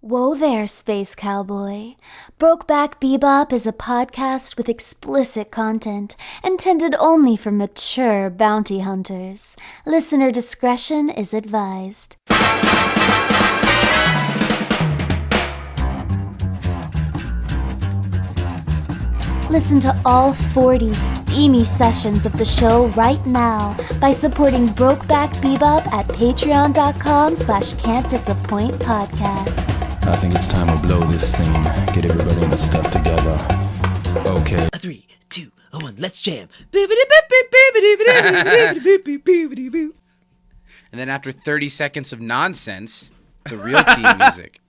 Whoa there, Space Cowboy. Brokeback Bebop is a podcast with explicit content intended only for mature bounty hunters. Listener discretion is advised. Listen to all 40 steamy sessions of the show right now by supporting Brokeback Bebop at patreon.com/can'tdisappointpodcast. I think it's time to blow this scene. Get everybody in the stuff together. Okay. 3, 2, 1, let's jam. And then after 30 seconds of nonsense, the real theme music.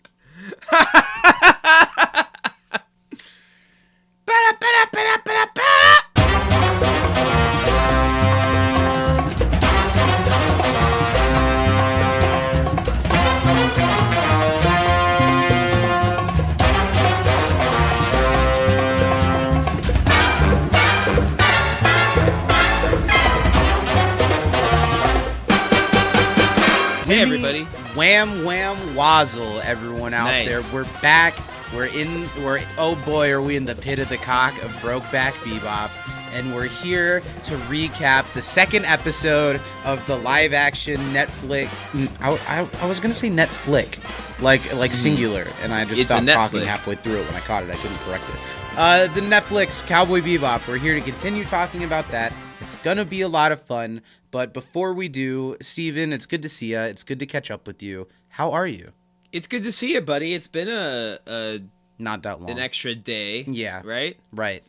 Hey everybody. Wham wham wazzle, everyone out Nice. there. We're back. Oh boy, are we in the pit of the cock of Brokeback Bebop. And we're here to recap the second episode of the live action Netflix. I was gonna say Netflix, like singular, and I just It's a stopped talking Netflix. halfway through it when I caught it. I couldn't correct it. The Netflix Cowboy Bebop. We're here to continue talking about that. It's gonna be a lot of fun. But before we do, Steven, it's good to see you. It's good to catch up with you. How are you? It's good to see you, buddy. It's been Not that long. an extra day. Yeah. Right? Right.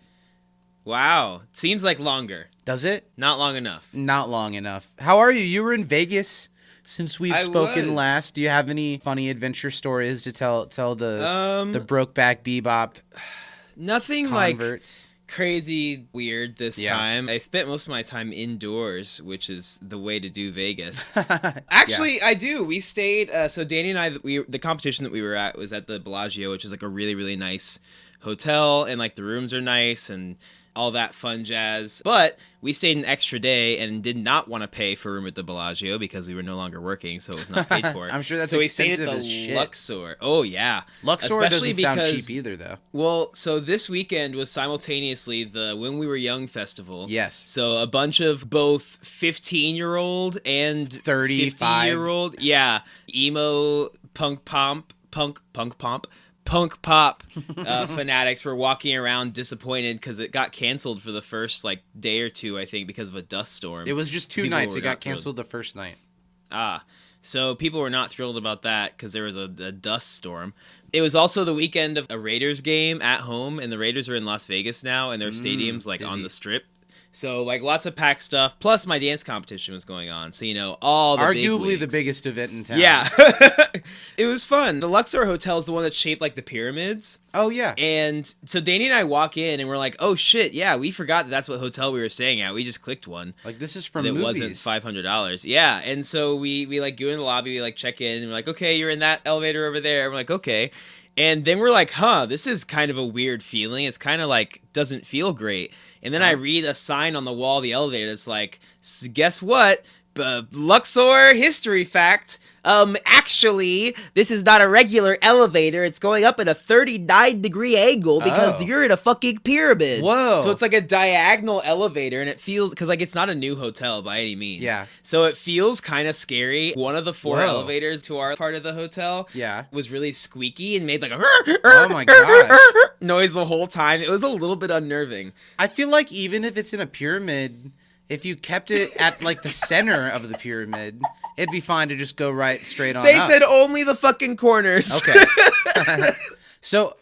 Wow. Seems like longer. Does it? Not long enough. Not long enough. How are you? You were in Vegas since we've I spoken was. last. Do you have any funny adventure stories to tell the Brokeback Bebop Nothing like converts? crazy weird this Yeah. time. I spent most of my time indoors, which is the way to do Vegas. Actually, I do. We stayed. So Danny and I, the competition that we were at was at the Bellagio, which is like a really, really nice hotel, and like the rooms are nice and all that fun jazz. But we stayed an extra day and did not want to pay for a room at the Bellagio because we were no longer working, so it was not paid for. I'm sure that's so we stayed at expensive the as shit. Luxor. Oh yeah, Luxor Especially doesn't sound because- cheap either, though. Well, so this weekend was simultaneously the When We Were Young festival. Yes. So a bunch of both 15-year-old and 35. 50-year-old, emo punk pop fanatics were walking around disappointed because it got canceled for the first like day or two, I think, because of a dust storm. It was just 2 People nights. were It got not thrilled. canceled the first night. So people were not thrilled about that because there was a dust storm. It was also the weekend of a Raiders game at home, and the Raiders are in Las Vegas now, and their stadium's like on busy. the Strip. So like lots of packed stuff. Plus my dance competition was going on. So all the Arguably big the wigs. biggest event in town. Yeah, it was fun. The Luxor Hotel is the one that's shaped like the pyramids. Oh, yeah. And so Danny and I walk in and we're like, oh shit, yeah, we forgot that's what hotel we were staying at. We just clicked one. Like, this is from That movies. wasn't $500. Yeah, and so we like go in the lobby, we like check in, and we're like, okay, you're in that elevator over there. We're like, okay, and then we're like, this is kind of a weird feeling. It's kind of like doesn't feel great. And then I read a sign on the wall of the elevator that's like, guess what? Luxor history fact. Actually, this is not a regular elevator. It's going up at a 39-degree angle because Oh. you're in a fucking pyramid. Whoa. So it's like a diagonal elevator, and it feels, because like it's not a new hotel by any means. Yeah. So it feels kind of scary. One of the 4 Whoa. elevators to our part of the hotel Yeah. was really squeaky and made like a Oh my gosh. noise the whole time. It was a little bit unnerving. I feel like even if it's in a pyramid, if you kept it at like the center of the pyramid, it'd be fine to just go right straight on They up. said only the fucking corners. Okay. So,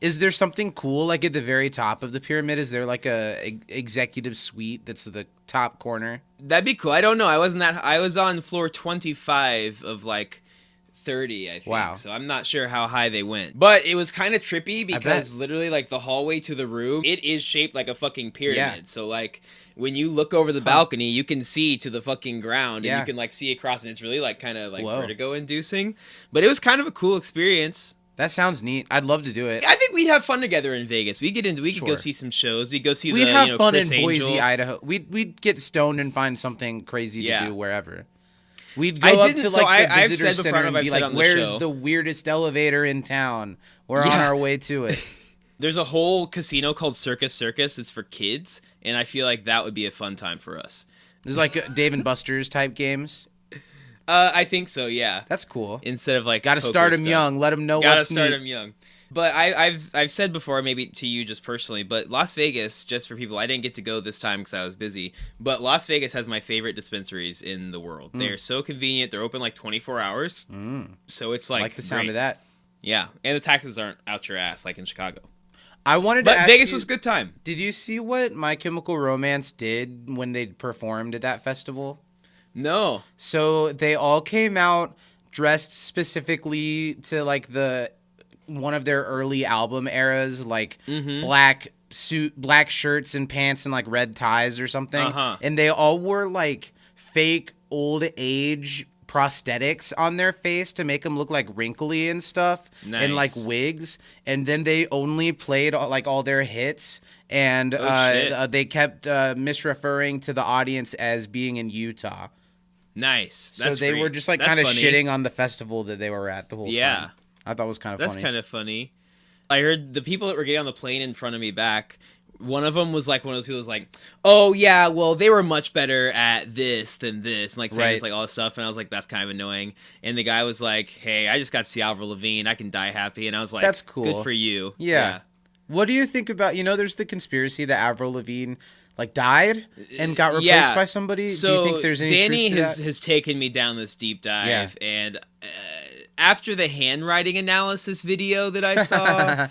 is there something cool like at the very top of the pyramid? Is there like a executive suite that's the top corner? That'd be cool. I don't know. I was on floor 25 of like 30, I think. Wow. So I'm not sure how high they went. But it was kind of trippy because bet. literally like the hallway to the room, it is shaped like a fucking pyramid. Yeah. So like when you look over the balcony, you can see to the fucking ground, and Yeah. you can like see across, and it's really like kind of like Whoa. vertigo inducing. But it was kind of a cool experience. That sounds neat. I'd love to do it. I think we'd have fun together in Vegas. We could go Sure. see some shows. We'd go see We'd the have fun Chris in Boise, Angel. Idaho. We'd get stoned and find something crazy to Yeah. do wherever. We'd go I up didn't, to so like the I've visitor said before, center and I've be said like, on the "Where's show. the weirdest elevator in town? We're on Yeah. our way to it." We're on Yeah. our way to it. There's a whole casino called Circus Circus. It's for kids, and I feel like that would be a fun time for us. There's like Dave and Buster's type games. I think so, yeah. That's cool. Instead of like Got to poker start them stuff. young. Let them know Gotta what's start neat. them young. But I've said before, maybe to you just personally, but Las Vegas, just for people, I didn't get to go this time because I was busy. But Las Vegas has my favorite dispensaries in the world. They're so convenient. They're open like 24 hours. So it's I like like the sound great. of that. Yeah, and the taxes aren't out your ass like in Chicago. I wanted to But ask Vegas you, was a good time. Did you see what My Chemical Romance did when they performed at that festival? No. So they all came out dressed specifically to like one of their early album eras, like black shirts and pants and like red ties or something. And they all wore like fake old age prosthetics on their face to make them look like wrinkly and stuff, and like Nice. wigs. And then they only played like all their hits, and shit. they kept misreferring to the audience as being in Utah. Nice. So That's they great. were just like That's kind of funny. shitting on the festival that they were at the whole Yeah. time. I thought it was kind of That's funny. kind of funny. I heard the people that were getting on the plane in front of me back. One of them was like one of those people who was like, "Oh yeah, well they were much better at this than this," and like saying this, like all this stuff. And I was like, "That's kind of annoying." And the guy was like, "Hey, I just got to see Avril Lavigne. I can die happy." And I was like, That's cool. Good for you." Yeah. What do you think about, there's the conspiracy that Avril Lavigne like died and got replaced by somebody? So do you think there's any Danny truth to has that? has taken me down this deep dive, Yeah. and after the handwriting analysis video that I saw,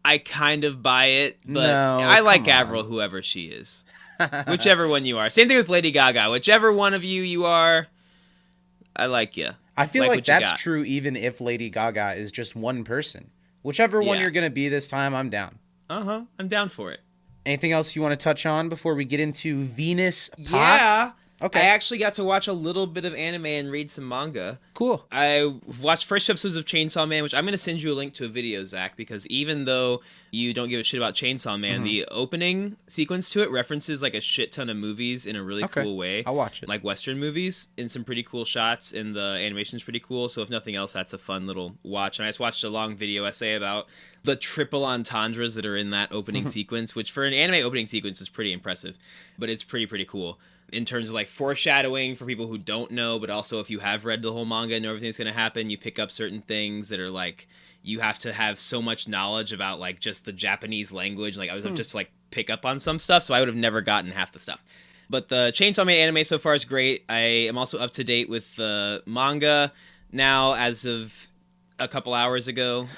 I kind of buy it. But No, I like come on. Avril, whoever she is, whichever one you are. Same thing with Lady Gaga. Whichever one of you are, I like you. I feel like what you that's got. true even if Lady Gaga is just one person. Whichever one Yeah. you're going to be this time, I'm down. I'm down for it. Anything else you want to touch on before we get into Venus Pop? Yeah. Okay. I actually got to watch a little bit of anime and read some manga. Cool. I watched first episodes of Chainsaw Man, which I'm going to send you a link to a video, Zach, because even though you don't give a shit about Chainsaw Man, the opening sequence to it references like a shit ton of movies in a really Okay. cool way. I'll watch it. Like Western movies in some pretty cool shots, and the animation's pretty cool. So if nothing else, that's a fun little watch. And I just watched a long video essay about the triple entendres that are in that opening sequence, which for an anime opening sequence is pretty impressive, but it's pretty cool. In terms of like foreshadowing for people who don't know, but also if you have read the whole manga and know everything's going to happen, you pick up certain things that are like, you have to have so much knowledge about like just the Japanese language. Like I was just to like pick up on some stuff. So I would have never gotten half the stuff. But the Chainsaw Man anime so far is great. I am also up to date with the manga now as of a couple hours ago.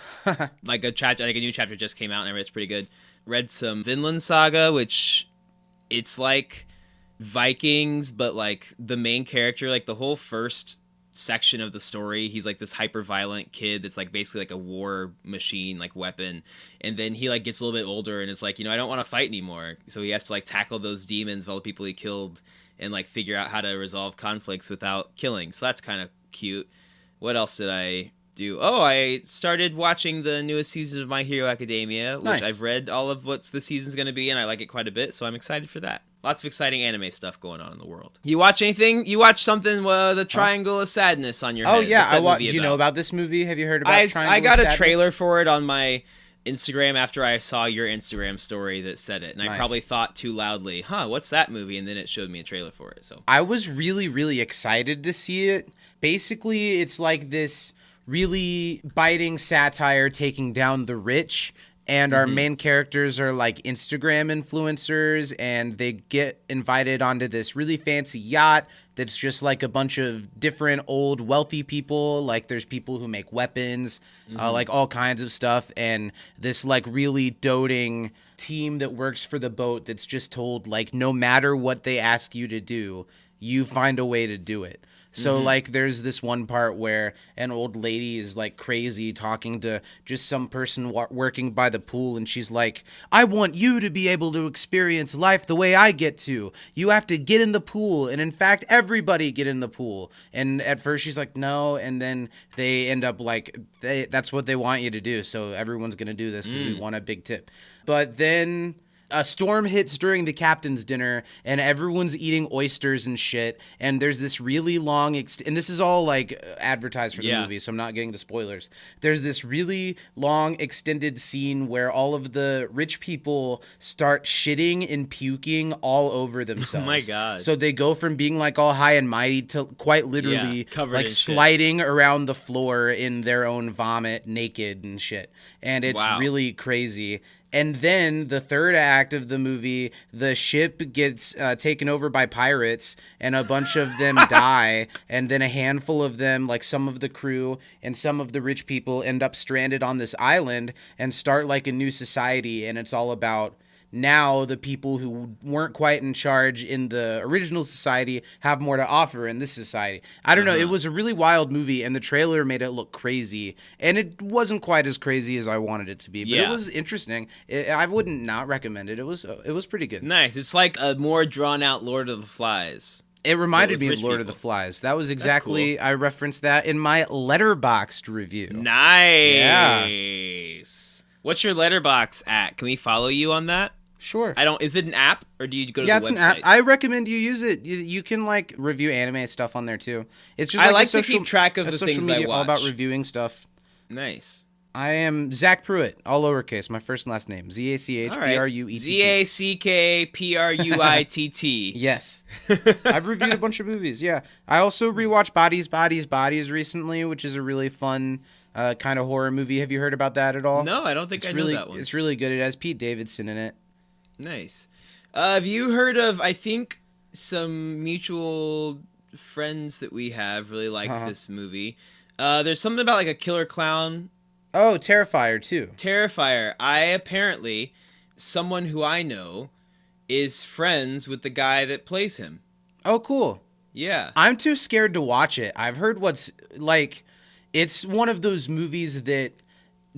Like a new chapter just came out and I read it's pretty good. Read some Vinland Saga, which it's like Vikings, but like the main character, like the whole first section of the story, he's like this hyper violent kid that's like basically like a war machine, like weapon, and then he like gets a little bit older and it's like, I don't want to fight anymore, so he has to like tackle those demons of all the people he killed and like figure out how to resolve conflicts without killing. So that's kind of cute. What else did I do? Oh, I started watching the newest season of My Hero Academia, which Nice. I've read all of what the season's going to be, and I like it quite a bit, so I'm excited for that. Lots of exciting anime stuff going on in the world. You watch anything? You watch something, The Triangle of Sadness on your head. Oh, yeah. What's that movie Do you know about this movie? Have you heard about Triangle I of got a Sadness? trailer for it on my Instagram after I saw your Instagram story that said it, and I Nice. probably thought too loudly, what's that movie? And then it showed me a trailer for it. So I was really, really excited to see it. Basically, it's like this really biting satire taking down the rich, and our main characters are like Instagram influencers, and they get invited onto this really fancy yacht that's just like a bunch of different old wealthy people. Like there's people who make weapons, like all kinds of stuff, and this like really doting team that works for the boat that's just told like no matter what they ask you to do, you find a way to do it. So like there's this one part where an old lady is like crazy talking to just some person working by the pool, and she's like, I want you to be able to experience life the way I get to. You have to get in the pool, and in fact everybody get in the pool. And at first she's like no, and then they end up like that's what they want you to do, so everyone's gonna do this because we want a big tip. But then a storm hits during the captain's dinner, and everyone's eating oysters and shit. And there's this really long, and this is all like advertised for the movie, so I'm not getting to spoilers. There's this really long, extended scene where all of the rich people start shitting and puking all over themselves. Oh my god! So they go from being like all high and mighty to quite literally like sliding around the floor in their own vomit, naked and shit. And it's really crazy. And then the third act of the movie, the ship gets taken over by pirates, and a bunch of them die. And then a handful of them, like some of the crew and some of the rich people, end up stranded on this island and start like a new society. And it's all about now the people who weren't quite in charge in the original society have more to offer in this society. I don't know. It was a really wild movie, and the trailer made it look crazy. And it wasn't quite as crazy as I wanted it to be, but it was interesting. I wouldn't not recommend it. It was pretty good. Nice. It's like a more drawn out Lord of the Flies. It reminded me of Lord of the Flies. That was exactly, cool. I referenced that in my Letterboxd review. Nice. Yeah. What's your Letterboxd at? Can we follow you on that? Sure. Is it an app, or do you go to the website? Yeah, it's an app. I recommend you use it. You can like review anime stuff on there too. It's just I like to keep track of the things I watch. All about reviewing stuff. Nice. I am Zach Pruitt, all lowercase, my first and last name. ZACHPRUETT. ZACKPRUITT. Yes. I've reviewed a bunch of movies, yeah. I also rewatched Bodies recently, which is a really fun kind of horror movie. Have you heard about that at all? No, I don't think I know that one. It's really good. It has Pete Davidson in it. Nice. Have you heard of, I think, some mutual friends that we have really like this movie. There's something about like a killer clown. Oh, Terrifier too. Terrifier. Apparently, someone who I know is friends with the guy that plays him. Oh, cool. Yeah. I'm too scared to watch it. I've heard it's one of those movies that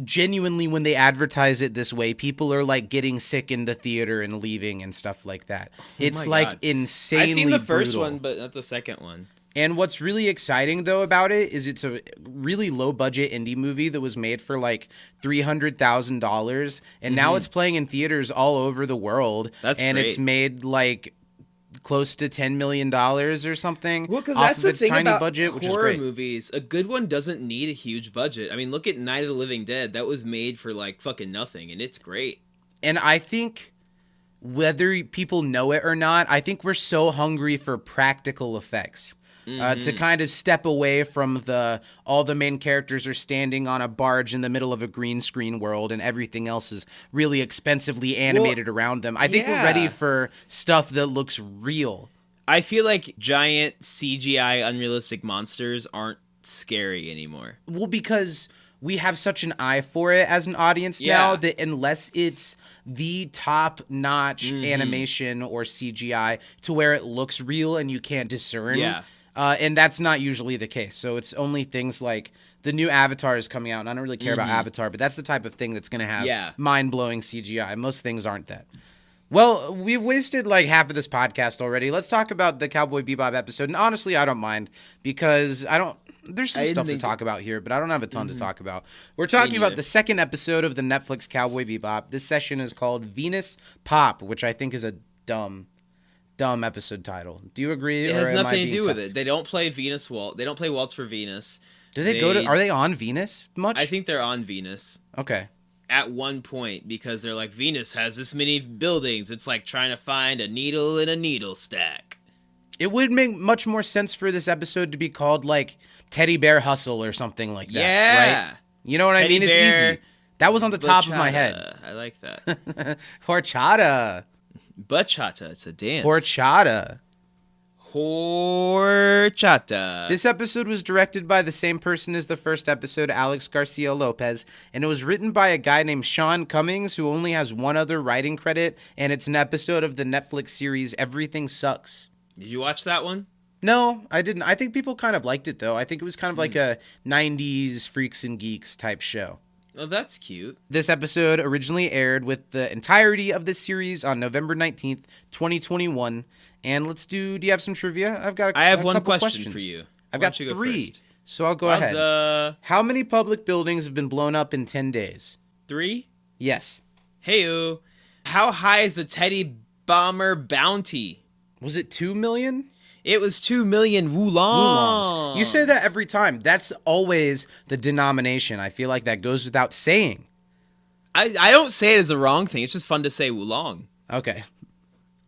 genuinely, when they advertise it this way, people are like getting sick in the theater and leaving and stuff like that. It's like insanely I've seen the first brutal. one, but not the second one. And what's really exciting though about it is it's a really low budget indie movie that was made for like $300,000, and now it's playing in theaters all over the world. That's and great. It's made like close to $10 million or something. Well, because that's the thing about budget, horror movies. A good one doesn't need a huge budget. I mean, look at Night of the Living Dead. That was made for like fucking nothing, and it's great. And I think whether people know it or not, I think we're so hungry for practical effects. To kind of step away from all the main characters are standing on a barge in the middle of a green screen world and everything else is really expensively animated around them. I think we're ready for stuff that looks real. I feel like giant CGI unrealistic monsters aren't scary anymore. Well, because we have such an eye for it as an audience now that unless it's the top-notch animation or CGI to where it looks real and you can't discern. Yeah. And that's not usually the case. So it's only things like the new Avatar is coming out, and I don't really care about Avatar, but that's the type of thing that's going to have mind-blowing CGI. Most things aren't that. Well, we've wasted like half of this podcast already. Let's talk about the Cowboy Bebop episode. And honestly, I don't mind because there's some stuff to talk about here, but I don't have a ton to talk about. We're talking about the second episode of the Netflix Cowboy Bebop. This session is called Venus Pop, which I think is a dumb episode title. Do you agree? It has nothing to do with it. They don't play Venus Waltz. They don't play Waltz for Venus. Do they go to? Are they on Venus much? I think they're on Venus. Okay. At one point, because they're like, Venus has this many buildings. It's like trying to find a needle in a needle stack. It would make much more sense for this episode to be called like Teddy Bear Hustle or something like that. Yeah. Right? You know what I mean? It's easy. That was on the top of my head. I like that. Horchata. Bachata. It's a dance. Horchata. Horchata. This episode was directed by the same person as the first episode, Alex Garcia Lopez, and it was written by a guy named Sean Cummings, who only has one other writing credit, and it's an episode of the Netflix series Everything Sucks. Did you watch that one? No, I didn't. I think people kind of liked it, though. I think it was kind of like a 90s Freaks and Geeks type show. Oh, that's cute. This episode originally aired with the entirety of this series on November 19th, 2021. And do you have some trivia? I have one question for you. I've got three, so I'll go ahead. How many public buildings have been blown up in 10 days? 3? Yes. Hey-o. How high is the Teddy Bomber bounty? Was it 2 million? It was 2 million wulongs. Wulongs. You say that every time. That's always the denomination. I feel like that goes without saying. I don't say it as a wrong thing. It's just fun to say wulong. Okay.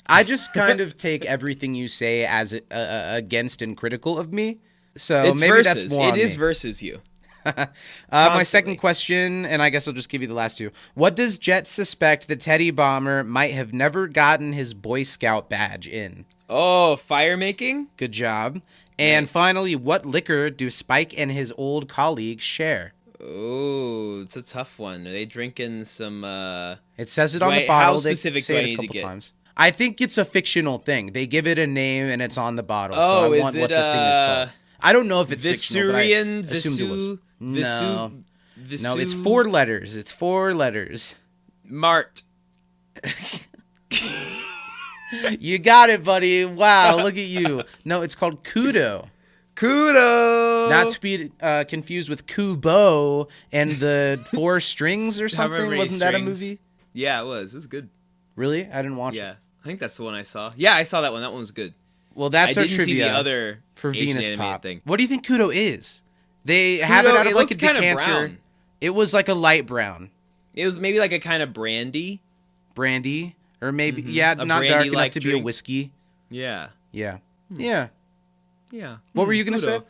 I just kind of take everything you say as against and critical of me. So It's maybe versus. that's more on It is me. versus you. My second question, and I guess I'll just give you the last two. What does Jet suspect the Teddy Bomber might have never gotten his Boy Scout badge in? Oh, fire making? Good job. And Nice. finally, what liquor do Spike and his old colleague share? Oh, it's a tough one. Are they drinking some, It says it Do on I- the bottle. how specific they say do I it need a to couple get? times. I think it's a fictional thing. They give it a name and it's on the bottle. So Oh, I is want it, what the thing is called. I don't know if it's fictional, but I Visurian? assumed it was. No. Visu... No, it's 4 letters. It's 4 letters. Mart. You got it, buddy. Wow, look at you. No, it's called Kudo. Kudo! Not to be confused with Kubo and the 4 strings or However something. many Wasn't that a strings. movie? Yeah, it was. It was good. Really? I didn't watch Yeah. it. I think that's the one I saw. Yeah, I saw that one. That one was good. Well, that's I our didn't trivia see the other for Asian Venus animated Pop. thing. What do you think Kudo is? They have it Kudo, out of it like a looked kinda decanter. brown. It was like a light brown It was maybe like a kind of brandy. brandy, or maybe A not dark enough brandy-like to be a drink. whiskey. Yeah. Yeah, yeah. Yeah. What were you gonna say?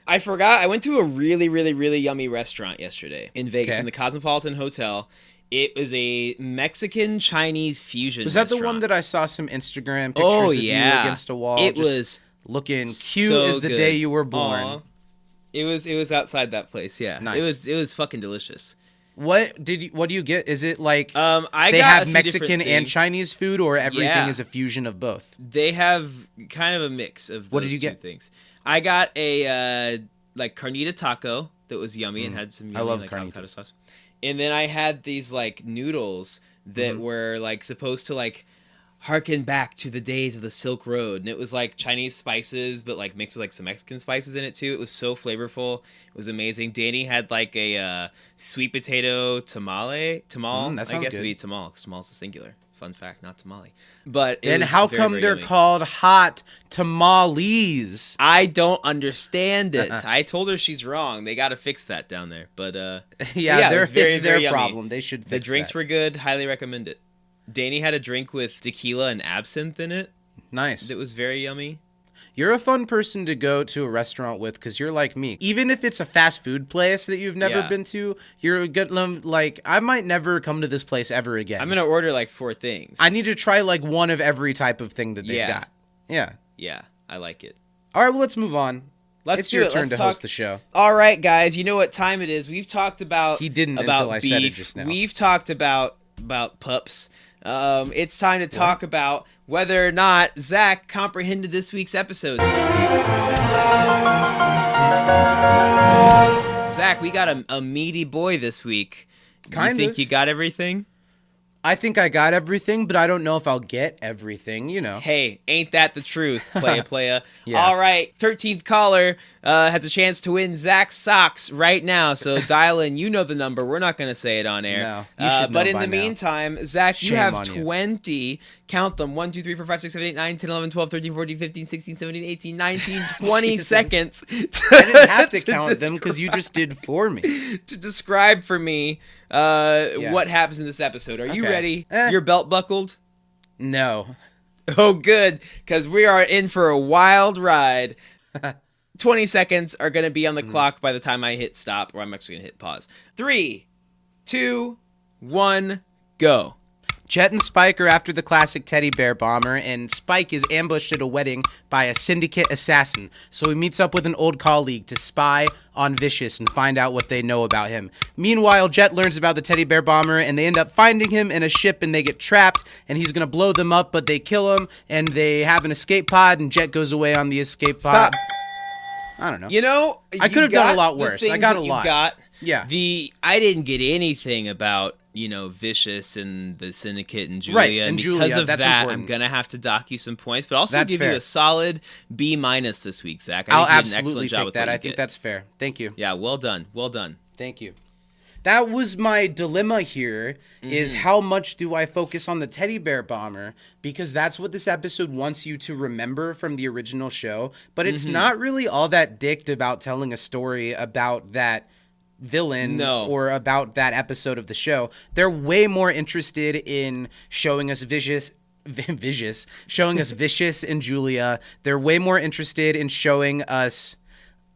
I forgot. I went to a really, really, really yummy restaurant yesterday in Vegas Okay. in the Cosmopolitan Hotel. It was a Mexican Chinese fusion. Was that the one restaurant. that I saw some Instagram pictures Oh of you yeah, against a wall? It just was looking cute so as the good. day you were born. Aw. It was outside that place. Yeah, Nice. It was fucking delicious. What do you get? Is it like I they got a have few Mexican different and things. Chinese food, or everything Yeah. is a fusion of both? They have kind of a mix of those What did you two get? things. I got a like carnita taco that was yummy and had some yummy love like avocado carnitas. sauce. And then I had these like noodles that Mm-hmm. were like supposed to like harken back to the days of the Silk Road, and it was like Chinese spices but like mixed with like some Mexican spices in it too. It was so flavorful. It was amazing. Danny had like a sweet potato tamal. that I sounds guess it'd good. be tamal because tamal's the singular. Fun fact, not tamale. But it Then was how very, come very they're yummy. called hot tamales? I don't understand it. I told her she's wrong. They got to fix that down there. But Yeah, it was very, it's their very yummy. problem. They should fix The drinks that. were good. Highly recommend it. Danny had a drink with tequila and absinthe in it. Nice. That was very yummy. You're a fun person to go to a restaurant with because you're like me. Even if it's a fast food place that you've never Yeah. been to, you're a good like I might never come to this place ever again. I'm gonna order like 4 things. I need to try like one of every type of thing that they've Yeah. got. Yeah. Yeah, I like it. All right, well let's move on. Let's It's do your it. turn Let's to talk. host the show. All right, guys. You know what time it is. We've talked about He didn't about until I beef. said it just now. We've talked about pups. It's time to talk about whether or not Zach comprehended this week's episode. Zach, we got a meaty boy this week. Kind you think of. you got everything? I think I got everything, but I don't know if I'll get everything, you know. Hey, ain't that the truth, playa? Yeah. All right, 13th caller has a chance to win Zach's socks right now. So dial in. You know the number. We're not going to say it on air. No, you should but know in by the now. meantime, Zach, you Shame have on you. 20. Count them. 1, 2, 3, 4, 5, 6, 7, 8, 9, 10, 11, 12, 13, 14, 15, 16, 17, 18, 19, 20 Jesus. seconds. I didn't have to count them because you just did for me. To describe for me what happens in this episode. Are you Okay. ready? Eh. Your belt buckled? No. Oh, good, because we are in for a wild ride. 20 seconds are going to be on the clock by the time I hit stop, or I'm actually going to hit pause. 3, 2, 1, go. Jet and Spike are after the classic teddy bear bomber, and Spike is ambushed at a wedding by a syndicate assassin. So he meets up with an old colleague to spy on Vicious and find out what they know about him. Meanwhile, Jet learns about the teddy bear bomber, and they end up finding him in a ship, and they get trapped, and he's going to blow them up, but they kill him, and they have an escape pod, and Jet goes away on the escape pod. Stop. I don't know. You know, I could have done a got lot the worse. I things got that a you lot. Got. Yeah. I didn't get anything about, Vicious and the Syndicate and Julia. Right, and because Julia, of that's that, important. I'm going to have to dock you some points, but also That's give you fair. a solid B- this week, Zach. I'll think you did an absolutely excellent job take with that. what you I think get. that's fair. Thank you. Yeah, well done. Well done. Thank you. That was my dilemma here, is how much do I focus on the teddy bear bomber? Because that's what this episode wants you to remember from the original show. But it's not really all that dicked about telling a story about that villain or about that episode of the show. They're way more interested in showing us Vicious and Julia. They're way more interested in showing us,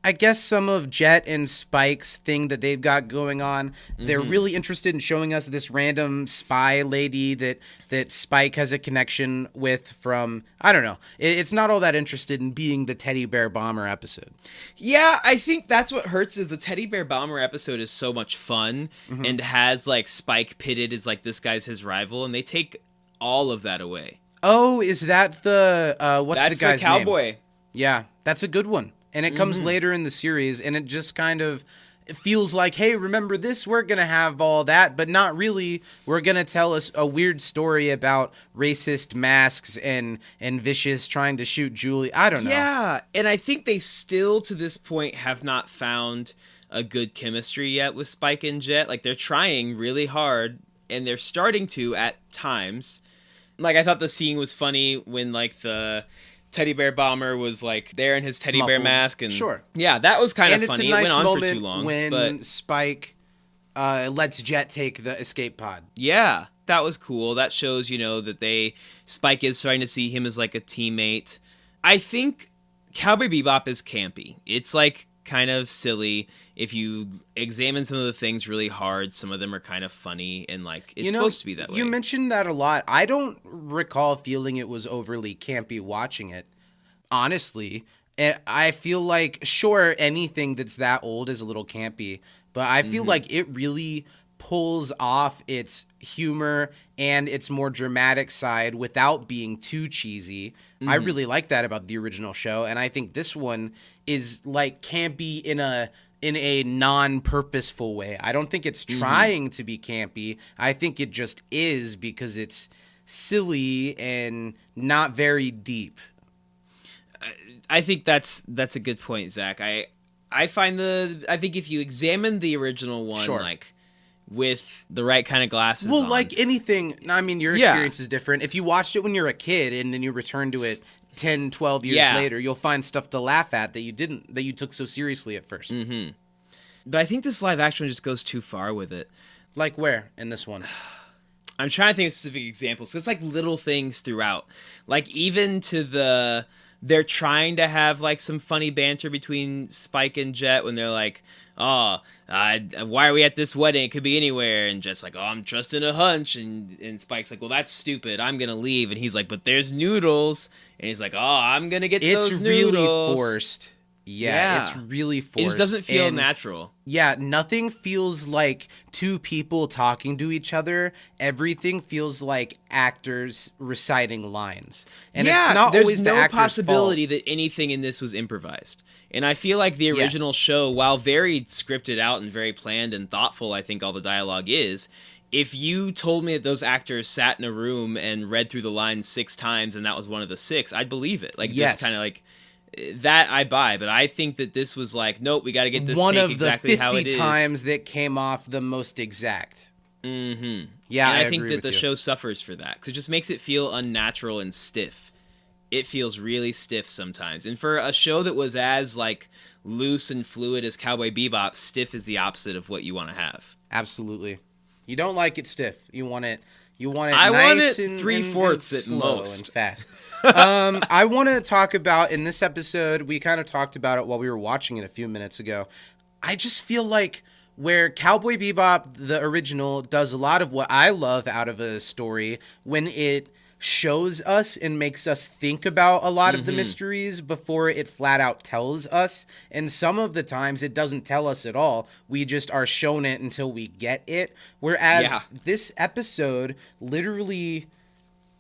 I guess, some of Jet and Spike's thing that they've got going on. They're really interested in showing us this random spy lady that Spike has a connection with from, I don't know. It's not all that interested in being the teddy bear bomber episode. Yeah, I think that's what hurts is the teddy bear bomber episode is so much fun and has like Spike pitted as like this guy's his rival, and they take all of that away. Oh, is that the, what's that's the guy's the cowboy. name? Yeah, that's a good one. And it comes later in the series, and it just kind of feels like, hey, remember this? We're going to have all that, but not really. We're going to tell us a weird story about racist masks and Vicious trying to shoot Julie. I don't know. Yeah, and I think they still, to this point, have not found a good chemistry yet with Spike and Jet. Like, they're trying really hard, and they're starting to at times. Like, I thought the scene was funny when, like, the teddy bear bomber was like there in his teddy bear mask, and yeah, that was kind of funny. It's a nice it went on moment for too long when Spike lets Jet take the escape pod. Yeah, that was cool. That shows, that Spike is starting to see him as like a teammate. I think Cowboy Bebop is campy. It's like kind of silly. If you examine some of the things really hard, some of them are kind of funny, and like it's supposed to be that way. You mentioned that a lot. I don't recall feeling it was overly campy watching it, honestly. And I feel like, sure, anything that's that old is a little campy, but I feel like it really pulls off its humor and its more dramatic side without being too cheesy. I really like that about the original show, and I think this one is like campy in a non-purposeful way. I don't think it's trying to be campy. I think it just is because it's silly and not very deep. I think that's a good point, Zach. I think if you examine the original one, like with the right kind of glasses on. Like anything, I mean, your experience is different. If you watched it when you're a kid and then you return to it 10, 12 years later, you'll find stuff to laugh at that you took so seriously at first. But I think this live action just goes too far with it. Like where in this one? I'm trying to think of specific examples. So it's like little things throughout. Like even to they're trying to have like some funny banter between Spike and Jet when they're like, why are we at this wedding? It could be anywhere. And Jet's like, I'm trusting a hunch. And Spike's like, well, that's stupid. I'm going to leave. And he's like, but there's noodles. And he's like, I'm going to get those noodles. It's really forced. Yeah, it's really forced. It just doesn't feel natural. Yeah, nothing feels like two people talking to each other. Everything feels like actors reciting lines. And it's not always the actor's possibility fault. that anything in this was improvised. And I feel like the original show, while very scripted out and very planned and thoughtful, I think all the dialogue is, if you told me that those actors sat in a room and read through the lines 6 times and that was one of the 6, I'd believe it. Like, just kind of like, that I buy. But I think that this was like, nope, we got to get this take exactly how it is. One of the 50 times that came off the most exact. Yeah, and I think that the show suffers for that, because it just makes it feel unnatural and stiff. It feels really stiff sometimes. And for a show that was as like loose and fluid as Cowboy Bebop, stiff is the opposite of what you want to have. Absolutely. You don't like it stiff. You want it I nice want it and 3/4 at slow most. and fast. I want to talk about, in this episode, we kind of talked about it while we were watching it a few minutes ago. I just feel like where Cowboy Bebop, the original, does a lot of what I love out of a story, when it shows us and makes us think about a lot of the mysteries before it flat out tells us. And some of the times it doesn't tell us at all. We just are shown it until we get it. Whereas this episode literally,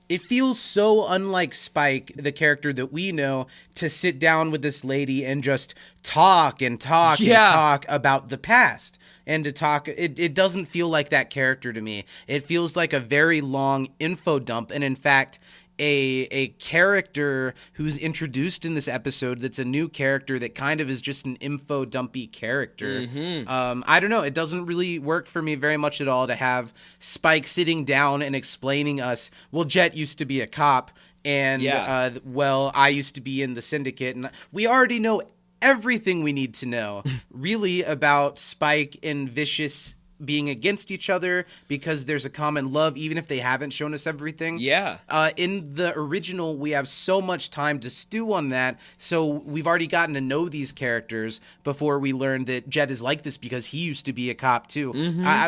it feels so unlike Spike, the character that we know, to sit down with this lady and just talk and talk and talk about the past. And to talk, it doesn't feel like that character to me. It feels like a very long info dump. And in fact, a character who's introduced in this episode that's a new character that kind of is just an info dumpy character. I don't know. It doesn't really work for me very much at all to have Spike sitting down and explaining us, well, Jet used to be a cop, and, well, I used to be in the syndicate, and we already know everything we need to know, really, about Spike and Vicious being against each other because there's a common love, even if they haven't shown us everything. Yeah. In the original, we have so much time to stew on that, so we've already gotten to know these characters before we learn that Jet is like this because he used to be a cop too.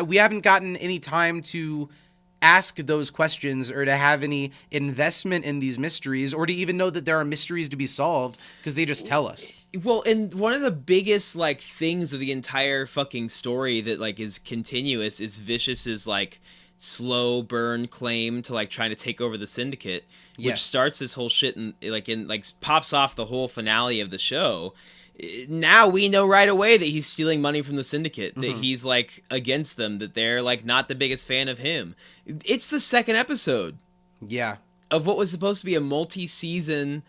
We haven't gotten any time to ask those questions or to have any investment in these mysteries or to even know that there are mysteries to be solved because they just tell us. Well, and one of the biggest like things of the entire fucking story that like is continuous is Vicious's like slow burn claim to like trying to take over the syndicate, which starts this whole shit and like pops off the whole finale of the show. Now we know right away that he's stealing money from the syndicate, that he's like against them, that they're like not the biggest fan of him. It's the second episode. Yeah. Of what was supposed to be a multi-season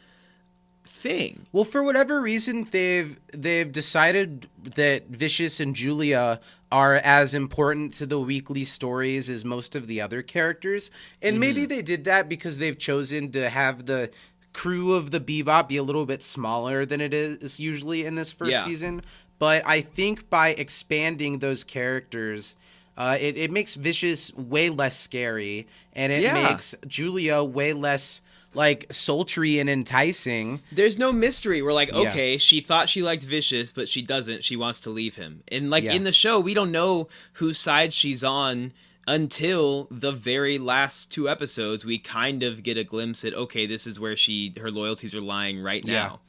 thing. Well, for whatever reason, they've decided that Vicious and Julia are as important to the weekly stories as most of the other characters. And maybe they did that because they've chosen to have the crew of the Bebop be a little bit smaller than it is usually in this first season. But I think by expanding those characters, it makes Vicious way less scary, and it makes Julia way less like sultry and enticing. There's no mystery. We're like, okay, she thought she liked Vicious, but she doesn't. She wants to leave him. And like in the show, we don't know whose side she's on until the very last two episodes. We kind of get a glimpse at, okay, this is where her loyalties are lying right now.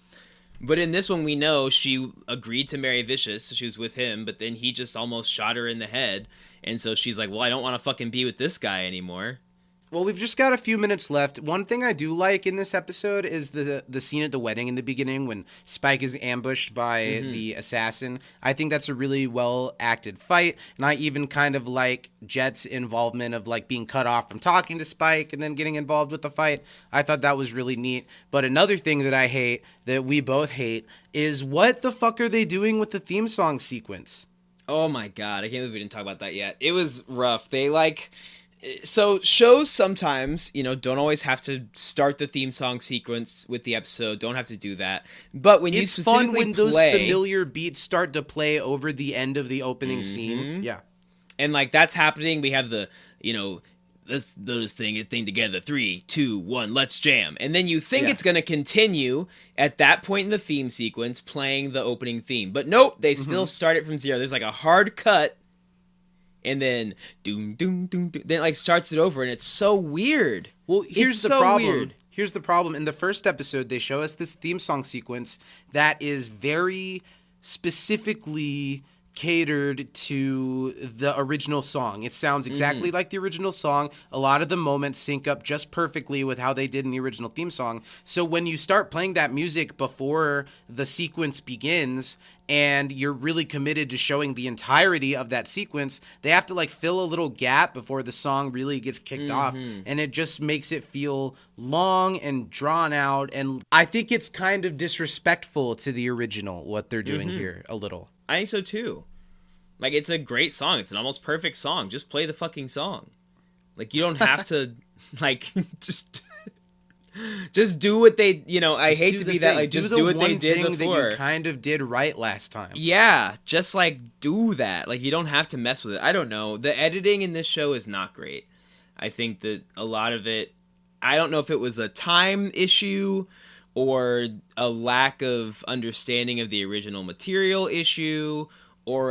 But in this one, we know she agreed to marry Vicious, so she was with him, but then he just almost shot her in the head. And so she's like, well, I don't want to fucking be with this guy anymore. Well, we've just got a few minutes left. One thing I do like in this episode is the scene at the wedding in the beginning when Spike is ambushed by the assassin. I think that's a really well acted fight, and I even kind of like Jet's involvement of like being cut off from talking to Spike and then getting involved with the fight. I thought that was really neat. But another thing that I hate, that we both hate, is what the fuck are they doing with the theme song sequence? Oh my god, I can't believe we didn't talk about that yet. It was rough. They like... So shows sometimes, don't always have to start the theme song sequence with the episode. Don't have to do that. But when you specifically fun when those familiar beats start to play over the end of the opening scene. Yeah. And like that's happening. We have the, let's do this thing together. 3, 2, 1, let's jam. And then you think it's going to continue at that point in the theme sequence playing the opening theme. But nope, they still start it from zero. There's like a hard cut. And then doom doom doom doom. Then it like starts it over, and it's so weird. Well, here's the problem. Here's the problem. In the first episode, they show us this theme song sequence that is very specifically catered to the original song. It sounds exactly like the original song. A lot of the moments sync up just perfectly with how they did in the original theme song. So when you start playing that music before the sequence begins and you're really committed to showing the entirety of that sequence, they have to like fill a little gap before the song really gets kicked off. And it just makes it feel long and drawn out. And I think it's kind of disrespectful to the original, what they're doing here a little. I think so too. Like, it's a great song. It's an almost perfect song. Just play the fucking song. Like, you don't have to, like, just do what they, I hate to be that, like, just do what they did before. That you kind of did right last time. Yeah, just, like, do that. Like, you don't have to mess with it. I don't know. The editing in this show is not great. I think that a lot of it, I don't know if it was a time issue or a lack of understanding of the original material issue, or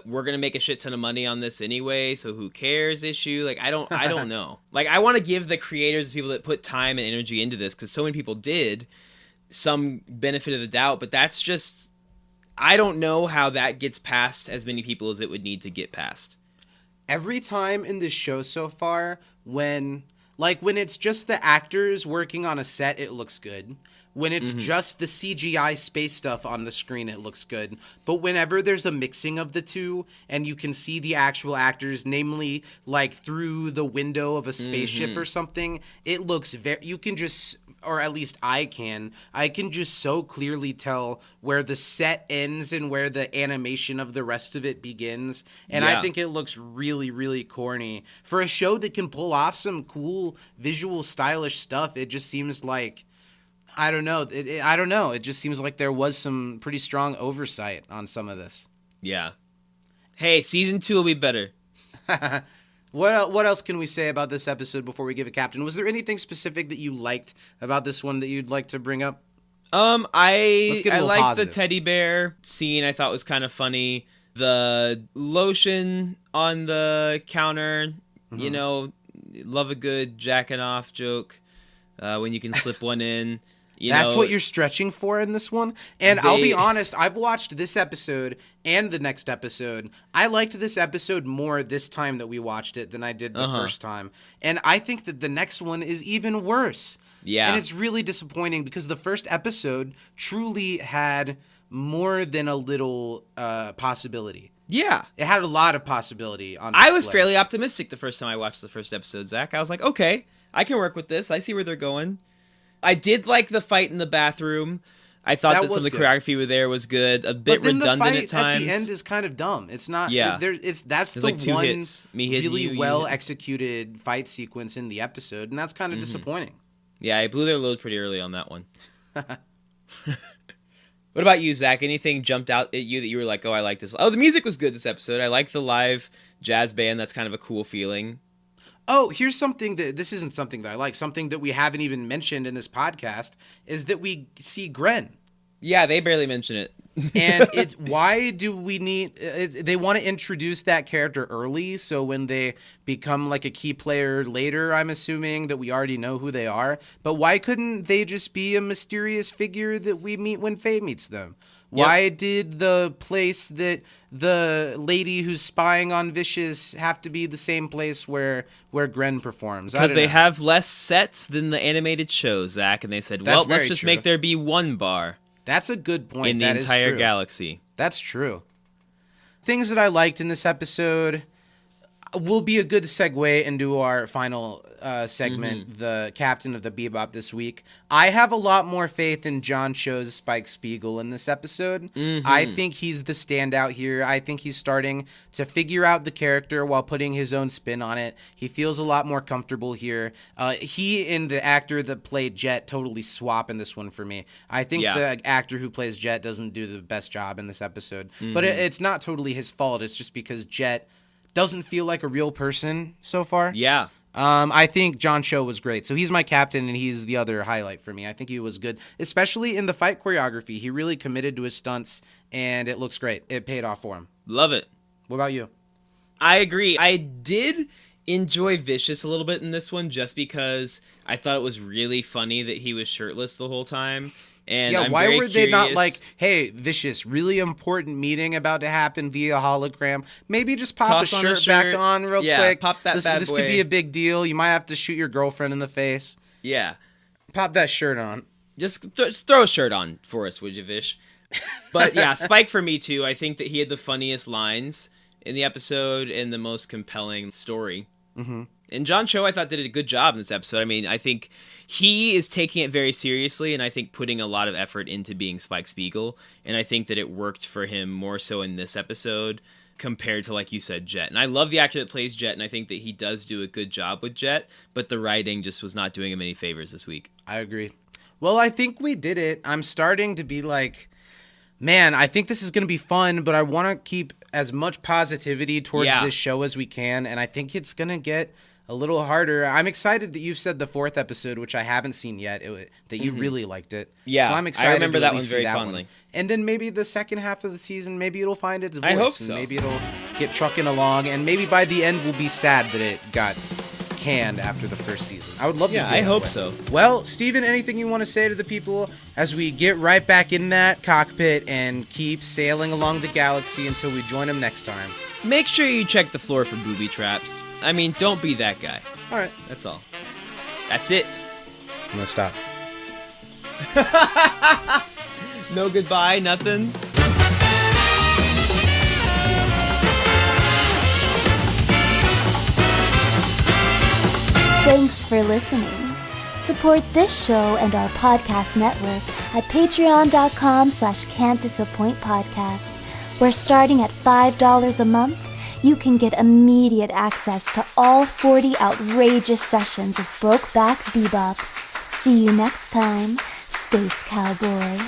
we're gonna make a shit ton of money on this anyway, so who cares issue. Like, I don't know. Like, I want to give the creators, the people that put time and energy into this, because so many people did, some benefit of the doubt, but that's just, I don't know how that gets past as many people as it would need to get past. Every time in this show so far, when it's just the actors working on a set, it looks good. When it's just the CGI space stuff on the screen, it looks good. But whenever there's a mixing of the two and you can see the actual actors, namely like through the window of a spaceship or something, it looks you can just, or at least I can just so clearly tell where the set ends and where the animation of the rest of it begins. And I think it looks really, really corny. For a show that can pull off some cool visual stylish stuff, it just seems like, I don't know. I don't know. It just seems like there was some pretty strong oversight on some of this. Yeah. Hey, season 2 will be better. What else can we say about this episode before we give a captain? Was there anything specific that you liked about this one that you'd like to bring up? I liked positive. the teddy bear scene. I thought was kind of funny. The lotion on the counter, you know, love a good jacking off joke when you can slip one in. That's what you're stretching for in this one. And I'll be honest, I've watched this episode and the next episode. I liked this episode more this time that we watched it than I did the first time. And I think that the next one is even worse. Yeah. And it's really disappointing because the first episode truly had more than a little possibility. Yeah. It had a lot of possibility on I was display. fairly optimistic the first time I watched the first episode, Zach. I was like, okay, I can work with this. I see where they're going. I did like the fight in the bathroom. I thought that some of the choreography there was good. A bit redundant at times. At the end is kind of dumb. It's not. Yeah. That's the like 2 one hits. Me hitting really you, well executed fight sequence in the episode, and that's kind of disappointing. Yeah, I blew their load pretty early on that one. What about you, Zach? Anything jumped out at you that you were like, oh, I like this? Oh, the music was good this episode. I like the live jazz band. That's kind of a cool feeling. Oh, here's something this isn't something that I like. Something that we haven't even mentioned in this podcast is that we see Gren. Yeah, they barely mention it. And it's why do we need they want to introduce that character early, so when they become like a key player later, I'm assuming that we already know who they are. But why couldn't they just be a mysterious figure that we meet when Faye meets them? Why did the place that the lady who's spying on Vicious have to be the same place where Gren performs? Because they have less sets than the animated show, Zach, and they said, well, let's just make there be one bar. That's a good point. In the entire galaxy. That's true. Things that I liked in this episode will be a good segue into our final segment, the captain of the Bebop this week. I have a lot more faith in John Cho's Spike Spiegel in this episode. I think he's the standout here. I think he's starting to figure out the character while putting his own spin on it. He feels a lot more comfortable here. He and the actor that played Jet totally swap in this one for me. I think the actor who plays Jet doesn't do the best job in this episode. But it's not totally his fault. It's just because Jet doesn't feel like a real person so far. Yeah. I think John Cho was great. So he's my captain, and he's the other highlight for me. I think he was good, especially in the fight choreography. He really committed to his stunts, and it looks great. It paid off for him. Love it. What about you? I agree. I did enjoy Vicious a little bit in this one just because I thought it was really funny that he was shirtless the whole time. And yeah, I'm why very were they not curious- like, hey, Vicious, really important meeting about to happen via hologram. Maybe just pop Toss a on a shirt shirt. back on real Yeah, quick. pop that this bad This boy. could be a big deal. You might have to shoot your girlfriend in the face. Yeah. Pop that shirt on. Just throw a shirt on for us, would you, Vish? But yeah, Spike for me too. I think that he had the funniest lines in the episode and the most compelling story. And John Cho, I thought, did a good job in this episode. I mean, I think he is taking it very seriously, and I think putting a lot of effort into being Spike Spiegel. And I think that it worked for him more so in this episode compared to, like you said, Jet. And I love the actor that plays Jet, and I think that he does do a good job with Jet, but the writing just was not doing him any favors this week. I agree. Well, I think we did it. I'm starting to be like, man, I think this is going to be fun, but I want to keep as much positivity towards this show as we can, and I think it's going to get a little harder. I'm excited that you've said the 4th episode, which I haven't seen yet, that you really liked it. Yeah, so I'm excited I remember to that at one least very see that fondly. one. And then maybe the second half of the season, maybe it'll find its voice. I hope so. And maybe it'll get trucking along, and maybe by the end we'll be sad that it got canned after the first season. I would love to. Yeah, I hope so. Well, Steven, anything you want to say to the people as we get right back in that cockpit and keep sailing along the galaxy until we join them next time? Make sure you check the floor for booby traps. I mean, don't be that guy. All right. That's all. That's it. I'm going to stop. No goodbye, nothing. Thanks for listening. Support this show and our podcast network at patreon.com/can'tdisappointpodcast, where starting at $5 a month, you can get immediate access to all 40 outrageous sessions of Brokeback Bebop. See you next time, Space Cowboy.